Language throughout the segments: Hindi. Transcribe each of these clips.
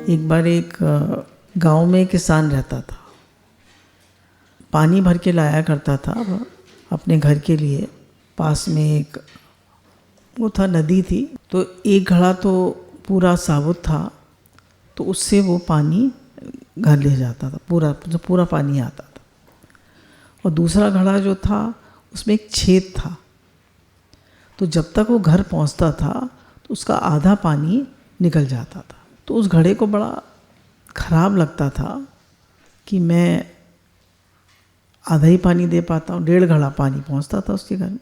एक बार एक गांव में एक किसान रहता था। पानी भर के लाया करता था अपने घर के लिए। पास में एक वो था, नदी थी। तो एक घड़ा तो पूरा साबुत था, तो उससे वो पानी घर ले जाता था, पूरा पानी आता था। और दूसरा घड़ा जो था उसमें एक छेद था, तो जब तक वो घर पहुंचता था तो उसका आधा पानी निकल जाता था। तो उस घड़े को बड़ा ख़राब लगता था कि मैं आधा ही पानी दे पाता हूँ, 1.5 घड़ा पानी पहुँचता था उसके घर में।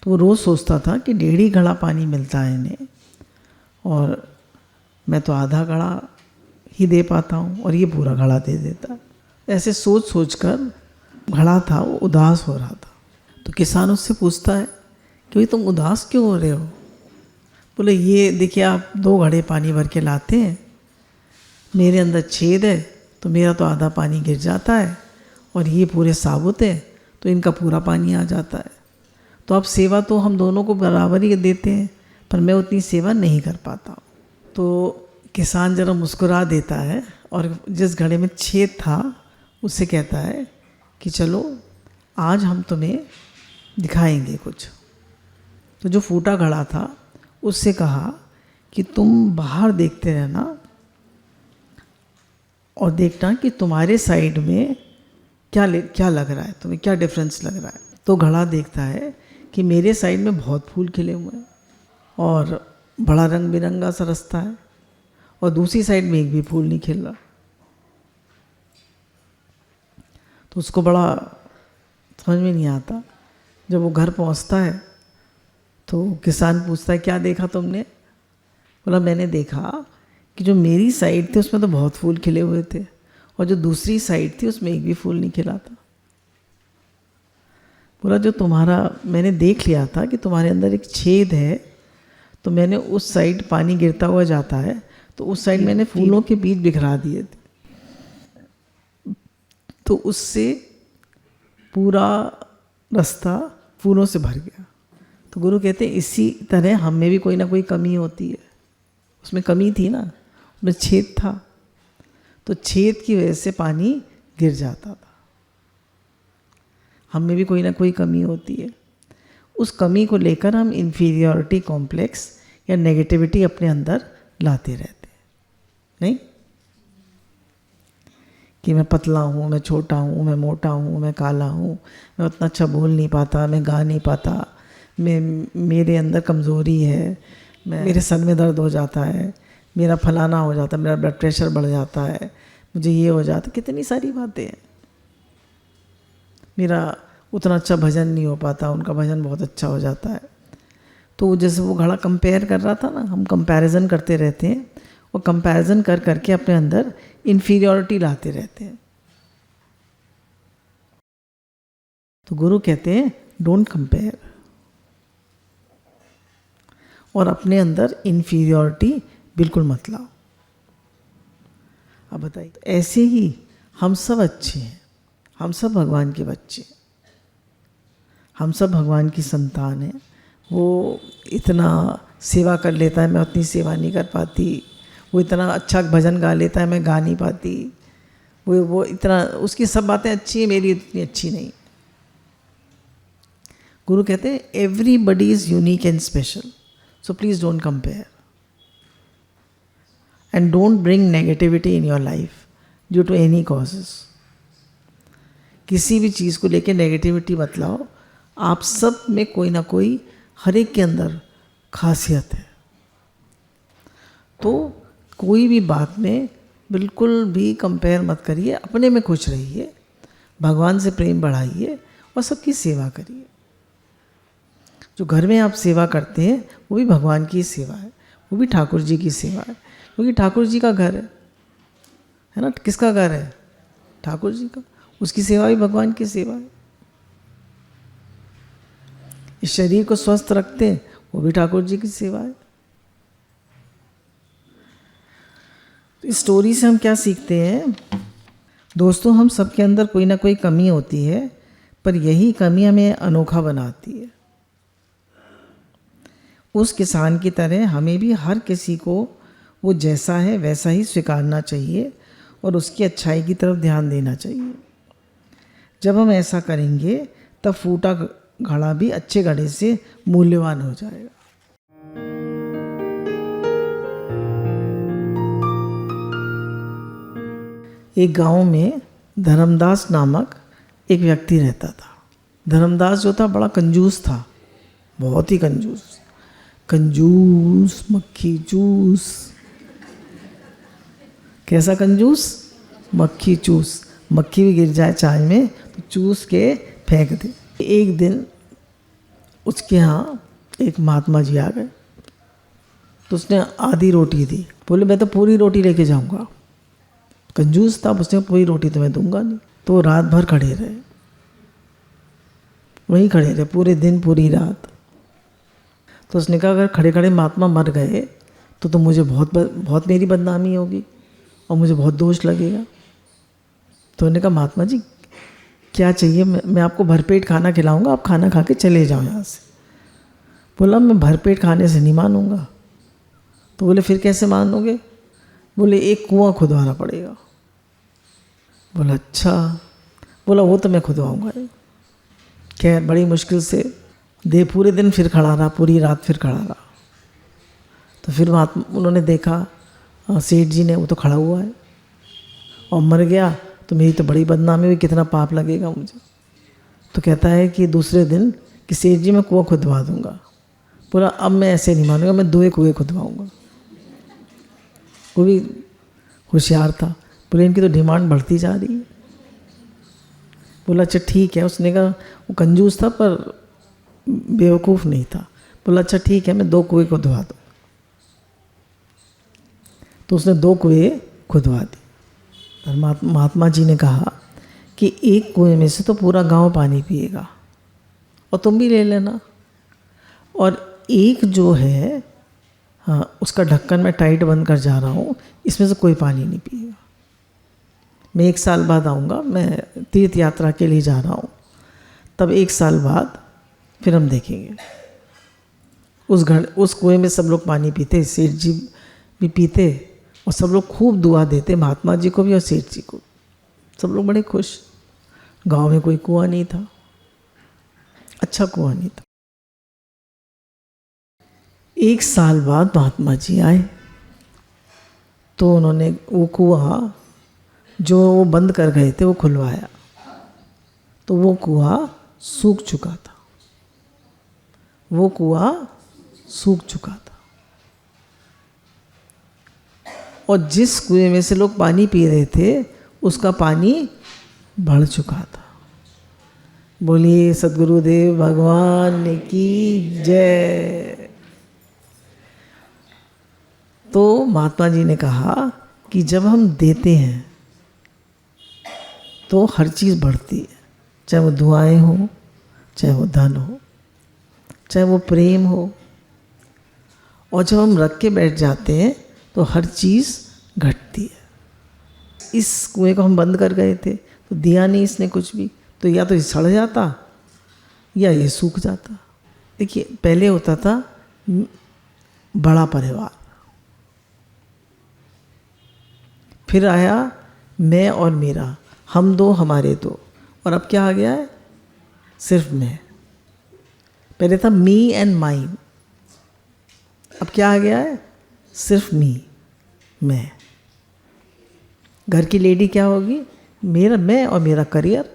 तो वो रोज़ सोचता था कि 1.5 ही घड़ा पानी मिलता है इन्हें, और मैं तो आधा घड़ा ही दे पाता हूँ और ये पूरा घड़ा दे देता। ऐसे सोच सोच कर घड़ा था वो उदास हो रहा था। तो किसान उससे पूछता है कि भाई तुम उदास क्यों हो रहे हो? बोले, ये देखिए आप 2 घड़े पानी भर के लाते हैं, मेरे अंदर छेद है तो मेरा तो आधा पानी गिर जाता है, और ये पूरे साबुत है तो इनका पूरा पानी आ जाता है। तो अब सेवा तो हम दोनों को बराबर ही देते हैं, पर मैं उतनी सेवा नहीं कर पाता हूँ। तो किसान जरा मुस्कुरा देता है और जिस घड़े में छेद था उससे कहता है कि चलो आज हम तुम्हें दिखाएंगे कुछ। तो जो फूटा घड़ा था उससे कहा कि तुम बाहर देखते रहना और देखना कि तुम्हारे साइड में क्या लग रहा है, तुम्हें क्या डिफरेंस लग रहा है। तो घड़ा देखता है कि मेरे साइड में बहुत फूल खिले हुए हैं और बड़ा रंग बिरंगा सा रास्ता है, और दूसरी साइड में एक भी फूल नहीं खिल रहा। तो उसको बड़ा समझ में नहीं आता। जब वो घर पहुंचता है तो किसान पूछता है, क्या देखा तुमने? बोला, मैंने देखा कि जो मेरी साइड थी उसमें तो बहुत फूल खिले हुए थे, और जो दूसरी साइड थी उसमें एक भी फूल नहीं खिला था। बोला, जो तुम्हारा मैंने देख लिया था कि तुम्हारे अंदर एक छेद है, तो मैंने उस साइड पानी गिरता हुआ जाता है तो उस साइड मैंने फूलों के बीज बिखरा दिए थे, तो उससे पूरा रास्ता फूलों से भर गया। तो गुरु कहते हैं इसी तरह हम में भी कोई ना कोई कमी होती है। उसमें कमी थी ना, उसमें छेद था, तो छेद की वजह से पानी गिर जाता था। हम में भी कोई ना कोई कमी होती है। उस कमी को लेकर हम इन्फीरियॉरिटी कॉम्प्लेक्स या नेगेटिविटी अपने अंदर लाते रहते हैं। नहीं कि मैं पतला हूँ, मैं छोटा हूँ, मैं मोटा हूँ, मैं काला हूँ, मैं उतना अच्छा बोल नहीं पाता, मैं गा नहीं पाता, मेरे अंदर कमज़ोरी है, मेरे सर में दर्द हो जाता है, मेरा फलाना हो जाता है, मेरा ब्लड प्रेशर बढ़ जाता है, मुझे ये हो जाता है, कितनी सारी बातें हैं। मेरा उतना अच्छा भजन नहीं हो पाता, उनका भजन बहुत अच्छा हो जाता है। तो जैसे वो घड़ा कंपेयर कर रहा था ना, हम कंपैरिजन करते रहते हैं, और कंपैरिजन कर करके अपने अंदर इन्फीरियॉरिटी लाते रहते हैं। तो गुरु कहते हैं डोंट कंपेयर, और अपने अंदर इन्फीरियॉरिटी बिल्कुल मत लाओ। अब बताइए, तो ऐसे ही हम सब अच्छे हैं, हम सब भगवान के बच्चे, हम सब भगवान की संतान हैं। वो इतना सेवा कर लेता है, मैं उतनी सेवा नहीं कर पाती। वो इतना अच्छा भजन गा लेता है, मैं गा नहीं पाती। वो इतना, उसकी सब बातें अच्छी हैं, मेरी इतनी अच्छी नहीं। गुरु कहते हैं everybody is unique and special, so please don't compare and don't bring negativity in your life due to any causes. किसी भी चीज़ को लेकर नेगेटिविटी मत लाओ। आप सब में कोई ना कोई, हर एक के अंदर खासियत है। तो कोई भी बात में बिल्कुल भी कंपेयर मत करिए, अपने में खुश रहिए, भगवान से प्रेम बढ़ाइए और सबकी सेवा करिए। जो घर में आप सेवा करते हैं वो भी भगवान की सेवा है, वो भी ठाकुर जी की सेवा है, क्योंकि ठाकुर जी का घर है ना। किसका घर है? ठाकुर जी का। उसकी सेवा भी भगवान की सेवा है। इस शरीर को स्वस्थ रखते हैं, वो भी ठाकुर जी की सेवा है। तो इस स्टोरी से हम क्या सीखते हैं दोस्तों? हम सबके अंदर कोई ना कोई कमी होती है, पर यही कमी हमें अनोखा बनाती है। उस किसान की तरह हमें भी हर किसी को वो जैसा है वैसा ही स्वीकारना चाहिए और उसकी अच्छाई की तरफ ध्यान देना चाहिए। जब हम ऐसा करेंगे तब फूटा घड़ा भी अच्छे घड़े से मूल्यवान हो जाएगा। एक गांव में धर्मदास नामक एक व्यक्ति रहता था। धर्मदास जो था बड़ा कंजूस था, बहुत ही कंजूस। कंजूस मक्खी चूस। कैसा कंजूस? मक्खी चूस। मक्खी भी गिर जाए चाय में तो चूस के फेंक दे। एक दिन उसके यहाँ एक महात्मा जी आ गए तो उसने आधी रोटी दी। बोले मैं तो पूरी रोटी लेके जाऊंगा। कंजूस था, उसने पूरी रोटी तो मैं दूंगा नहीं। तो रात भर खड़े रहे, वहीं खड़े रहे पूरे दिन पूरी रात। तो उसने कहा अगर खड़े खड़े महात्मा मर गए तो मुझे बहुत मेरी बदनामी होगी और मुझे बहुत दोष लगेगा। तो उन्होंने कहा महात्मा जी क्या चाहिए, मैं आपको भरपेट खाना खिलाऊंगा, आप खाना खा के चले जाओ यहाँ से। बोला मैं भरपेट खाने से नहीं मानूंगा। तो बोले फिर कैसे मानोगे? बोले एक कुआं खुदवाना पड़ेगा। बोला अच्छा। बोला वो तो मैं खुदवाऊंगा। खैर बड़ी मुश्किल से पूरे दिन फिर खड़ा रहा, पूरी रात फिर खड़ा रहा। तो फिर उन्होंने देखा सेठ जी ने, वो तो खड़ा हुआ है और मर गया तो मेरी तो बड़ी बदनामी हुई, कितना पाप लगेगा मुझे। तो कहता है कि दूसरे दिन कि सेठ जी मैं कुआं खुदवा दूंगा। बोला अब मैं ऐसे नहीं मानूंगा, मैं 2 कुएं खुदवाऊंगा। वो भी होशियार था। बोले इनकी तो डिमांड बढ़ती जा रही है। बोला अच्छा ठीक है। उसने कहा वो कंजूस था पर बेवकूफ़ नहीं था। बोला अच्छा ठीक है, मैं 2 कुएं खुदवा दूँ। तो उसने 2 कुएं खुदवा दी। महात्मा जी ने कहा कि एक कुएं में से तो पूरा गांव पानी पिएगा और तुम भी ले लेना, और एक जो है हाँ उसका ढक्कन मैं टाइट बंद कर जा रहा हूँ, इसमें से कोई पानी नहीं पिएगा। मैं 1 साल बाद आऊँगा, मैं तीर्थ यात्रा के लिए जा रहा हूँ, तब 1 साल बाद फिर हम देखेंगे। उस कुएं में सब लोग पानी पीते, सेठ जी भी पीते और सब लोग खूब दुआ देते, महात्मा जी को भी और सेठ जी को। सब लोग बड़े खुश। गांव में कोई कुआं नहीं था, अच्छा कुआं नहीं था। 1 साल बाद महात्मा जी आए तो उन्होंने वो कुआं जो वो बंद कर गए थे वो खुलवाया, तो वो कुआं सूख चुका था। वो कुआं सूख चुका था और जिस कुएं में से लोग पानी पी रहे थे उसका पानी बढ़ चुका था। बोलिए सद्गुरुदेव भगवान की जय। तो महात्मा जी ने कहा कि जब हम देते हैं तो हर चीज़ बढ़ती है, चाहे वो दुआएं हो, चाहे वो धन हो, चाहे वो प्रेम हो। और जब हम रख के बैठ जाते हैं तो हर चीज़ घटती है। इस कुएं को हम बंद कर गए थे तो दिया नहीं इसने कुछ भी, तो या तो ये सड़ जाता या ये सूख जाता। देखिए पहले होता था बड़ा परिवार, फिर आया मैं और मेरा, हम 2 हमारे 2, और अब क्या आ गया है? सिर्फ मैं। पहले था मी एंड माइन, अब क्या आ गया है? सिर्फ मैं। घर की लेडी क्या होगी? मैं और मेरा करियर,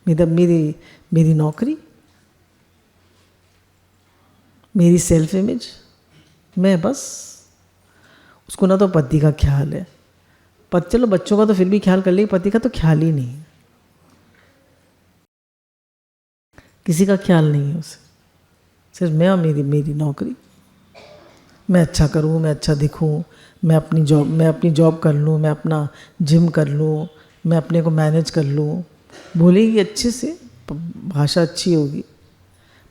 मेरी नौकरी, मेरी सेल्फ इमेज, मैं बस। उसको ना तो पति का ख्याल है, चलो बच्चों का तो फिर भी ख्याल कर ले, पति का तो ख्याल ही नहीं, किसी का ख्याल नहीं है उसे। सिर्फ मैं और मेरी नौकरी, मैं अच्छा करूं, मैं अच्छा दिखूं, मैं अपनी जॉब कर लूं, मैं अपना जिम कर लूं, मैं अपने को मैनेज कर लूं। बोलेगी अच्छे से, भाषा अच्छी होगी,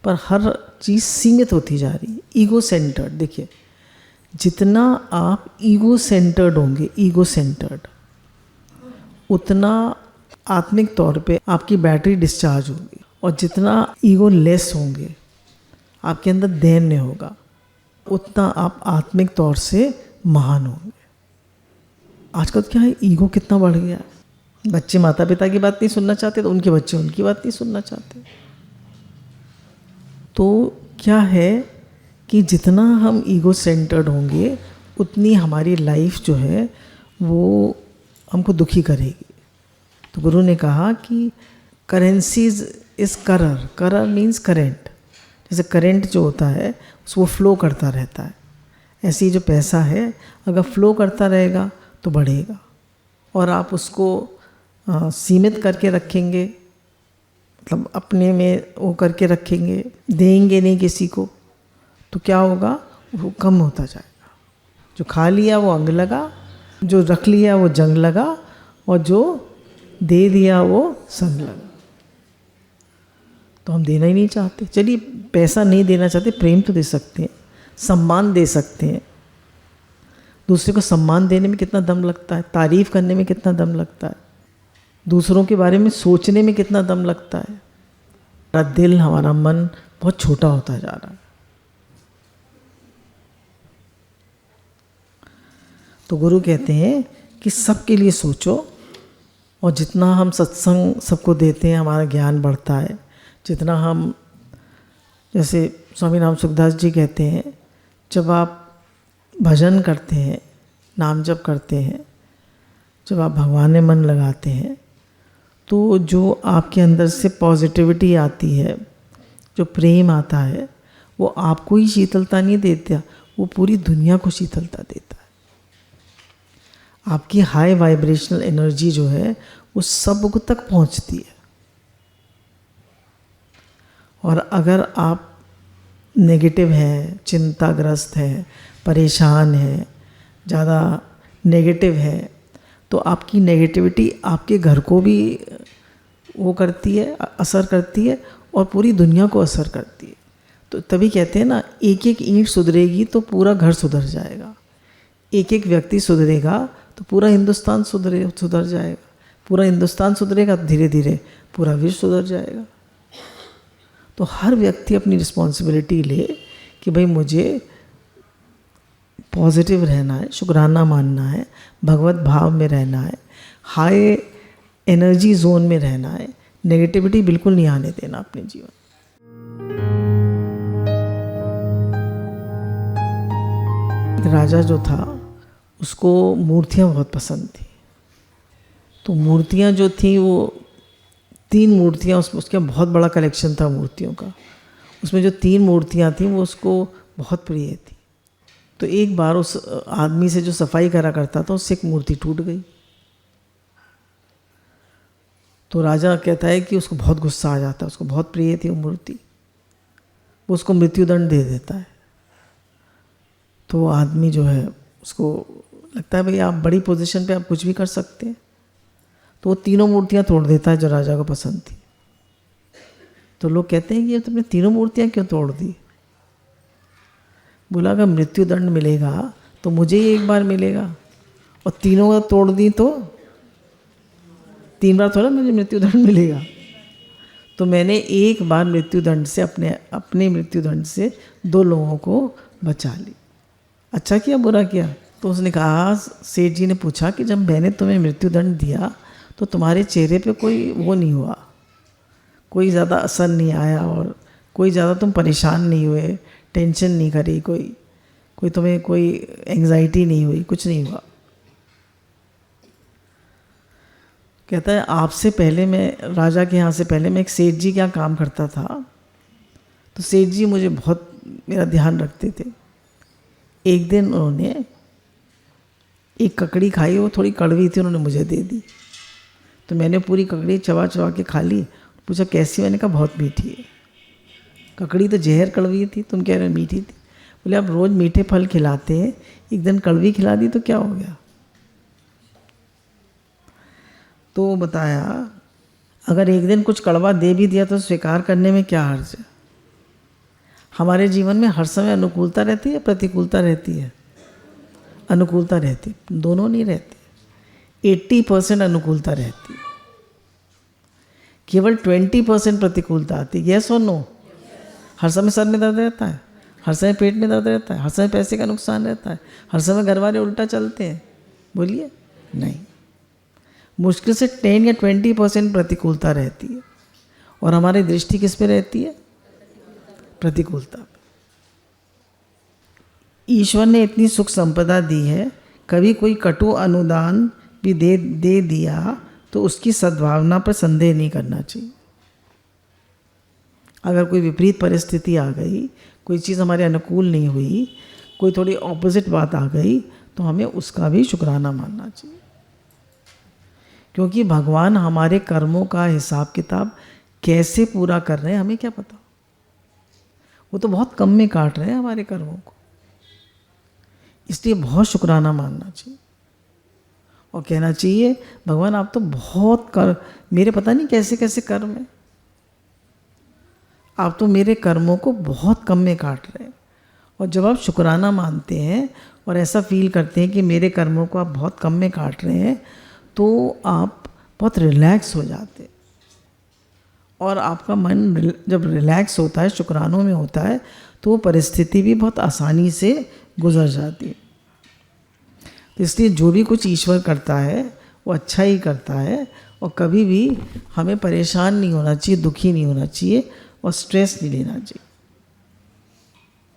पर हर चीज़ सीमित होती जा रही है। Ego centred. देखिए जितना आप ईगो सेंटर्ड होंगे, उतना आत्मिक तौर पे आपकी बैटरी डिस्चार्ज होगी, और जितना ईगो लेस होंगे, आपके अंदर दैन्य होगा, उतना आप आत्मिक तौर से महान होंगे। आजकल क्या है, ईगो कितना बढ़ गया है। बच्चे माता पिता की बात नहीं सुनना चाहते तो उनके बच्चे उनकी बात नहीं सुनना चाहते। तो क्या है कि जितना हम ईगो सेंटर्ड होंगे उतनी हमारी लाइफ जो है वो हमको दुखी करेगी। तो गुरु ने कहा कि करेंसीज इज करर, करर मीन्स करेंट। जैसे करेंट जो होता है वो फ्लो करता रहता है, ऐसे ही जो पैसा है अगर फ्लो करता रहेगा तो बढ़ेगा। और आप उसको सीमित करके रखेंगे, मतलब अपने में वो करके रखेंगे, देंगे नहीं किसी को, तो क्या होगा, वो कम होता जाएगा। जो खा लिया वो अंग लगा, जो रख लिया वो जंग लगा, और जो दे दिया वो संग लगा। तो हम देना ही नहीं चाहते। चलिए पैसा नहीं देना चाहते, प्रेम तो दे सकते हैं, सम्मान दे सकते हैं। दूसरे को सम्मान देने में कितना दम लगता है, तारीफ करने में कितना दम लगता है, दूसरों के बारे में सोचने में कितना दम लगता है। हमारा दिल, हमारा मन बहुत छोटा होता जा रहा है। तो गुरु कहते हैं कि सबके लिए सोचो, और जितना हम सत्संग सबको देते हैं हमारा ज्ञान बढ़ता है। जितना हम, जैसे स्वामी राम सुखदास जी कहते हैं, जब आप भजन करते हैं, नाम जप करते हैं, जब आप भगवान में मन लगाते हैं, तो जो आपके अंदर से पॉजिटिविटी आती है, जो प्रेम आता है, वो आपको ही शीतलता नहीं देता, वो पूरी दुनिया को शीतलता देता है। आपकी हाई वाइब्रेशनल एनर्जी जो है वो सब तक पहुंचती है। और अगर आप नेगेटिव हैं, चिंताग्रस्त हैं, परेशान हैं, ज़्यादा नेगेटिव है, तो आपकी नेगेटिविटी आपके घर को भी वो करती है, असर करती है, और पूरी दुनिया को असर करती है। तो तभी कहते हैं ना, एक एक ईंट सुधरेगी तो पूरा घर सुधर जाएगा, एक एक व्यक्ति सुधरेगा तो पूरा हिंदुस्तान सुधर जाएगा, पूरा हिंदुस्तान सुधरेगा तो धीरे धीरे पूरा विश्व सुधर जाएगा। तो हर व्यक्ति अपनी रिस्पॉन्सिबिलिटी ले कि भाई मुझे पॉजिटिव रहना है, शुक्राना मानना है, भगवत भाव में रहना है, हाई एनर्जी जोन में रहना है, नेगेटिविटी बिल्कुल नहीं आने देना अपने जीवन। एक राजा जो था उसको मूर्तियाँ बहुत पसंद थी। तो मूर्तियाँ जो थी वो 3 मूर्तियाँ, उसका बहुत बड़ा कलेक्शन था मूर्तियों का। उसमें जो 3 मूर्तियाँ थीं वो उसको बहुत प्रिय थी। तो एक बार उस आदमी से जो सफाई करा करता था उससे एक मूर्ति टूट गई। तो राजा कहता है कि उसको बहुत गुस्सा आ जाता है, उसको बहुत प्रिय थी वो मूर्ति, वो उसको मृत्युदंड दे देता है। तो वो आदमी जो है उसको लगता है भाई आप बड़ी पोजीशन पे आप कुछ भी कर सकते हैं, तो वो 3 मूर्तियाँ तोड़ देता है जो राजा को पसंद थी। तो लोग कहते हैं कि ये तुमने 3 मूर्तियाँ क्यों तोड़ दी? बोला अगर मृत्युदंड मिलेगा तो मुझे ही एक बार मिलेगा, और 3 तोड़ दी तो 3 बार थोड़ा मुझे मृत्युदंड मिलेगा। तो मैंने एक बार मृत्युदंड से अपने मृत्युदंड से 2 लोगों को बचा ली। अच्छा किया बुरा किया? तो उसने कहा, सेठ जी ने पूछा कि जब मैंने तुम्हें मृत्युदंड दिया तो तुम्हारे चेहरे पे कोई वो नहीं हुआ, कोई ज़्यादा असर नहीं आया, और कोई ज़्यादा तुम परेशान नहीं हुए, टेंशन नहीं करी, कोई तुम्हें कोई एंग्जाइटी नहीं हुई, कुछ नहीं हुआ। कहता है आपसे पहले मैं, राजा के यहाँ से पहले मैं एक सेठ जी के यहाँ काम करता था। तो सेठ जी मुझे बहुत मेरा ध्यान रखते थे। एक दिन उन्होंने एक ककड़ी खाई, वो थोड़ी कड़वी थी, उन्होंने मुझे दे दी। तो मैंने पूरी ककड़ी चबा चबा के खा ली। पूछा कैसी? मैंने कहा बहुत मीठी है। ककड़ी तो जहर कड़वी थी, तुम कह रहे हो मीठी थी। बोले आप रोज़ मीठे फल खिलाते हैं, एक दिन कड़वी खिला दी तो क्या हो गया? तो बताया अगर एक दिन कुछ कड़वा दे भी दिया तो स्वीकार करने में क्या हर्ज है? हमारे जीवन में हर समय अनुकूलता रहती है, प्रतिकूलता रहती है? अनुकूलता रहती, दोनों नहीं रहती। 80% अनुकूलता रहती, केवल 20% प्रतिकूलता आती। यस और नो? हर समय सर में दर्द रहता है, हर समय पेट में दर्द रहता है, हर समय पैसे का नुकसान रहता है, हर समय घर वाले उल्टा चलते हैं? बोलिए, नहीं। मुश्किल से 10 या 20% प्रतिकूलता रहती है। और हमारी दृष्टि किस पे रहती है? प्रतिकूलता। ईश्वर ने इतनी सुख संपदा दी है, कभी कोई कटु अनुदान भी दे दिया तो उसकी सद्भावना पर संदेह नहीं करना चाहिए। अगर कोई विपरीत परिस्थिति आ गई, कोई चीज़ हमारे अनुकूल नहीं हुई, कोई थोड़ी ऑपोजिट बात आ गई, तो हमें उसका भी शुक्राना मानना चाहिए। क्योंकि भगवान हमारे कर्मों का हिसाब किताब कैसे पूरा कर रहे हैं हमें क्या पता। वो तो बहुत कम में काट रहे हैं हमारे कर्मों को, इसलिए बहुत शुक्राना मानना चाहिए और कहना चाहिए भगवान आप तो बहुत मेरे पता नहीं कैसे कैसे कर्म है, आप तो मेरे कर्मों को बहुत कम में काट रहे हैं। और जब आप शुक्राना मानते हैं और ऐसा फील करते हैं कि मेरे कर्मों को आप बहुत कम में काट रहे हैं, तो आप बहुत रिलैक्स हो जाते हैं। और आपका मन जब रिलैक्स होता है, शुक्रानों में होता है, तो वो परिस्थिति भी बहुत आसानी से गुजर जाती है। तो इसलिए जो भी कुछ ईश्वर करता है वो अच्छा ही करता है, और कभी भी हमें परेशान नहीं होना चाहिए, दुखी नहीं होना चाहिए और स्ट्रेस नहीं लेना चाहिए।